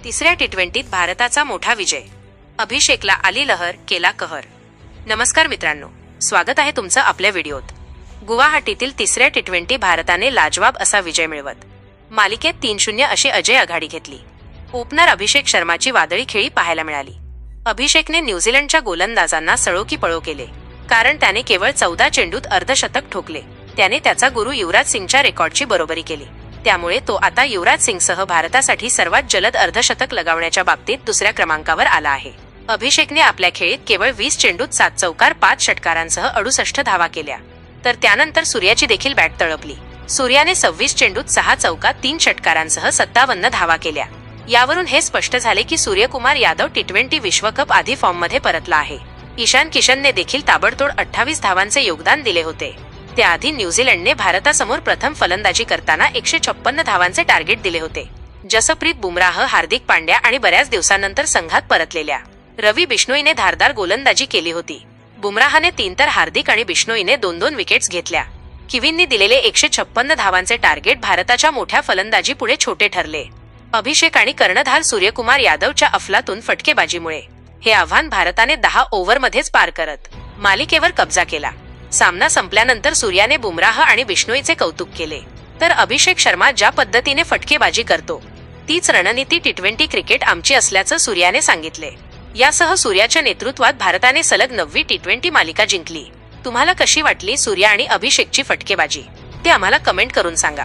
तिसऱ्या टी20त भारताचा मोठा विजय. अभिषेकला आली लहर, केला कहर. नमस्कार मित्रांनो, स्वागत आहे तुमचं आपल्या व्हिडिओत. गुवाहाटीतील तिसऱ्या टी20 भारताने लाजवाब असा विजय मिळवत मालिकेत 3-0 अशी अजय आघाडी घेतली. ओपनर अभिषेक शर्माची वादळी खेळी पाहायला मिळाली. अभिषेकने न्यूझीलंडच्या गोलंदाजांना सळो की पळो केले, कारण त्याने केवळ 14 चेंडूत अर्धशतक ठोकले. त्याने त्याचा गुरु युवराज सिंगच्या रेकॉर्डची बरोबरी केली. त्यामुळे तो आता युवराज सिंगसह भारतासाठी सर्वात जलद अर्धशतक लगावण्याच्या बाबतीत दुसऱ्या क्रमांकावर आला आहे. अभिषेकने आपल्या खेळीत केवळ 20 चेंडूत 7 चौकार 5 षटकारांसह 68 धावा केल्या. तर त्यानंतर सूर्याची देखील बॅट तळपली. सूर्याने 26 चेंडूत 6 चौका 3 षटकारांसह 57 धावा केल्या. यावरून हे स्पष्ट झाले की सूर्यकुमार यादव टी20 विश्वकप आधी फॉर्ममध्ये परतला आहे. ईशान किशनने देखील ताबडतोब 28 धावांचे योगदान दिले होते. त्याआधी न्यूझीलंडने भारतासमोर प्रथम फलंदाजी करताना 156 धावांचे टार्गेट दिले होते. जसप्रीत बुमराह, हार्दिक पांड्या आणि बऱ्याच दिवसांनंतर संघात परतलेल्या रवी बिश्नोईने धारदार गोलंदाजी केली होती. बुमराहने 3 तर हार्दिक आणि बिश्नोईने 2-2 विकेट्स घेतल्या. किवींनी दिलेले 156 धावांचे टार्गेट भारताच्या मोठ्या फलंदाजी पुढे छोटे ठरले. अभिषेक आणि कर्णधार सूर्यकुमार यादवच्या अफलातून फटकेबाजीमुळे हे आव्हान भारताने 10 ओव्हरमध्येच पार करत मालिकेवर कब्जा केला. सामना संपल्यानंतर सूर्याने बुमराह आणि बिश्नोईचे कौतुक केले, तर अभिषेक शर्मा ज्या पद्धतीने फटकेबाजी करतो तीच रणनीती टी20 क्रिकेट आमची असल्याचं सूर्याने सांगितले. यासह सूर्याच्या नेतृत्वात भारताने सलग 9वी टी20 मालिका जिंकली. तुम्हाला कशी वाटली सूर्या आणि अभिषेकची फटकेबाजी ते आम्हाला कमेंट करून सांगा.